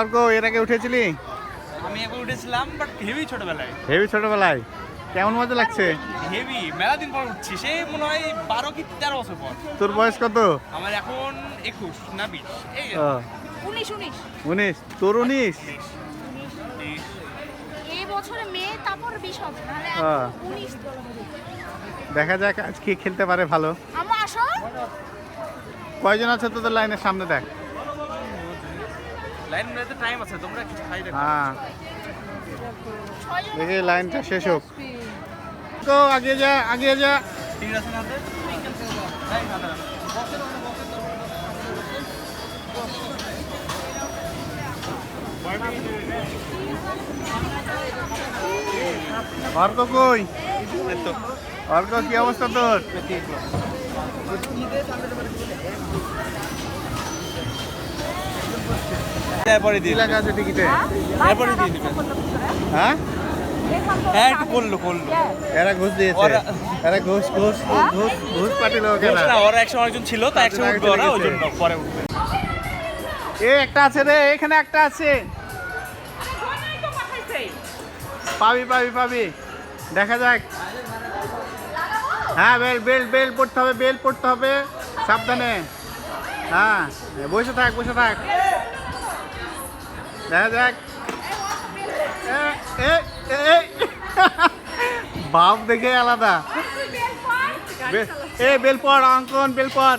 অর্ক এর আগে উঠেছিলি? আমি একবার উঠেছিলাম, বাট হেভি ছোটবেলায়। হেভি ছোটবেলায়? কেমন মজা লাগছে? হেভি, মেলা দিন পর উঠছি, সে মনে হয় 12 কি 13 বছর পর। তোর বয়স কত? আমার এখন 21 না 20, এই 19 19। তোর 19? এই বছরে মে, তারপর 20 হবে, নাহলে 19। দেখা যাক আজ কি খেলতে পারে ভালো। আমা আসো। কয়জন আছে তোদের লাইনের সামনে? দেখ লাইন মেলাতে টাইম আছে, তোমরা কিছু খাই দেখো। হ্যাঁ, 6 জন। দেখি লাইনটা শেষ হোক। তো আগে যা, আগে যা। ঠিক আছে না? অর্ক কই? অর্ক কি অবস্থা তোর? তারপরে কি দিয়ে লেখা আছে টিকিটে? তারপরে দিয়ে দিবেন। হ্যাঁ, হ্যাঁ একটু করলো। এরা ঘুষ দিয়েছে। ওরা- এরা ঘুষ ঘুষ ঘুষ ঘুষ পাঠিল ওকেরা। না, ওরা একসময় একজন ছিল, তা একসময় উঠবে ওরা, ওই জন্য পরে উঠবে। এ একটা আছে রে, এখানে একটা আছে। পাবি পাবি পাবি, দেখা যাক। হ্যাঁ, বেল বেল বেল পড়তে হবে, বেল পড়তে হবে, সাবধানে। হ্যাঁ, বসে থাক বসে থাক, দেখা যাক। এ, এ, এ, এ। বাপ দেখে আলাদা। এ বেল পড় অঙ্কন, বেল পড়।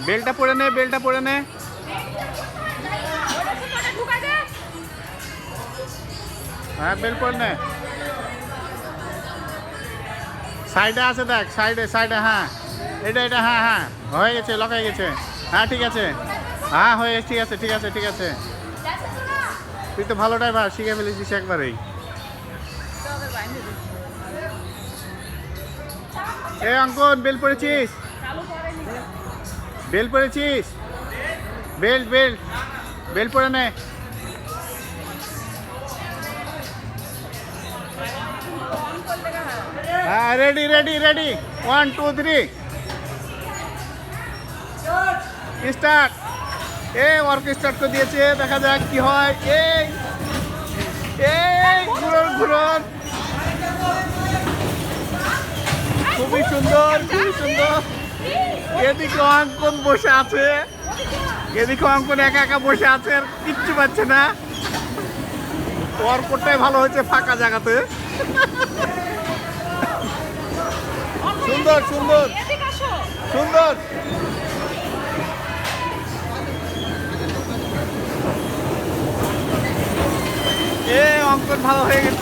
বেলটা পড়ে নে, বেলটা পড়ে নে। হ্যাঁ, বেল পড় নে। সাইডে আছে দেখ, সাইডে সাইডে। হ্যাঁ, এটা এটা, হ্যাঁ হ্যাঁ, হয়ে গেছে, লক হয়ে গেছে। হ্যাঁ ঠিক আছে, হ্যাঁ হয়ে গেছে, ঠিক আছে ঠিক আছে ঠিক আছে। তুই তো ভালো ড্রাইভার, শিখে ফেলেছিস একবারেই। এ অঙ্কন, বেল পড়েছিস? বেল পড়েছিস? বেল বেল বেল পড়ে নে। হ্যাঁ, রেডি রেডি রেডি, 1 2 3 স্টার্ট। এ ওয়ার্ক স্টার্ট করে দিয়েছে, দেখা যাক কি হয়। এই এই ঘুরন ঘুরন, খুবই সুন্দর খুবই সুন্দর। এদিকে অঙ্কন বসে আছে, এদিকে অঙ্কন একা একা বসে আছে, আর কিচ্ছু পাচ্ছে না। ওয়ার্কটাই ভালো হয়েছে ফাঁকা জায়গাতে। সুন্দর সুন্দর সুন্দর। এ অঙ্কন ভালো হয়ে গেছে।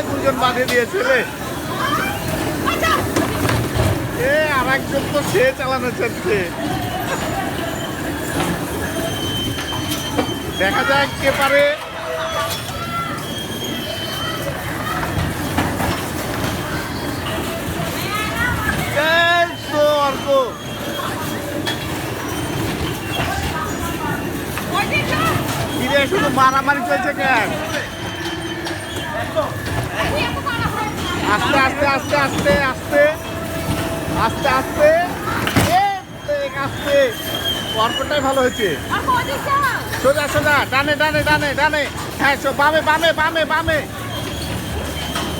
দুজন বাঁধে দিয়েছে রে। এ আর একজন তো সে চালানো চাচ্ছে। দেখা যাক কে পারে। এই তো অর্ক। ফিরে শুধু মারামারি চলছে কেন? আস্তে আস্তে আস্তে আস্তে আস্তে আস্তে আস্তে আস্তে। অর্কটাই ভালো হয়েছে। সোজা সোজা, ডানে ডানে ডানে ডানে। হ্যাঁ, বামে বামে বামে বামে,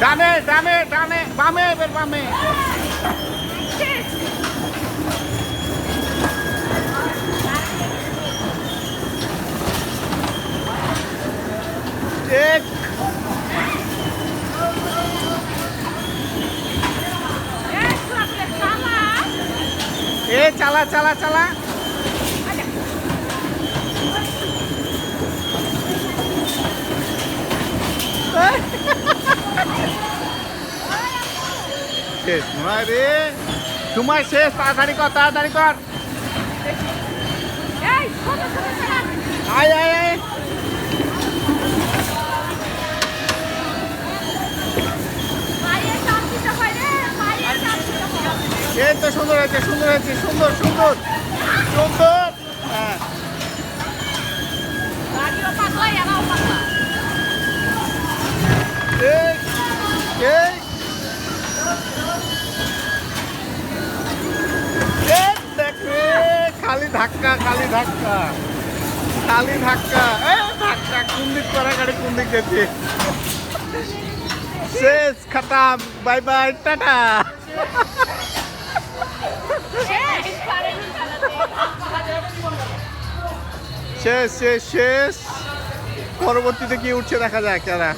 ডানে ডানে ডানে, বামে এবার বামে। এক এ চালা চালা চালা। শেষ নয় রে, সময় শেষ, তাড়াতাড়ি কর তাড়াতাড়ি কর। আয় আয় আয়। এই তো সুন্দর হয়েছে সুন্দর হয়েছে, সুন্দর সুন্দর সুন্দর। হ্যাঁ এই, এই। এই দেখ রে, খালি ধাক্কা খালি ধাক্কা খালি ধাক্কা ধাক্কা কোন দিক করা গাড়ি কোন দিক গেছে শেষ খাতাম বাই বাই টাটা শেষ শেষ শেষ পরবর্তীতে কি উঠছে দেখা যাক যারা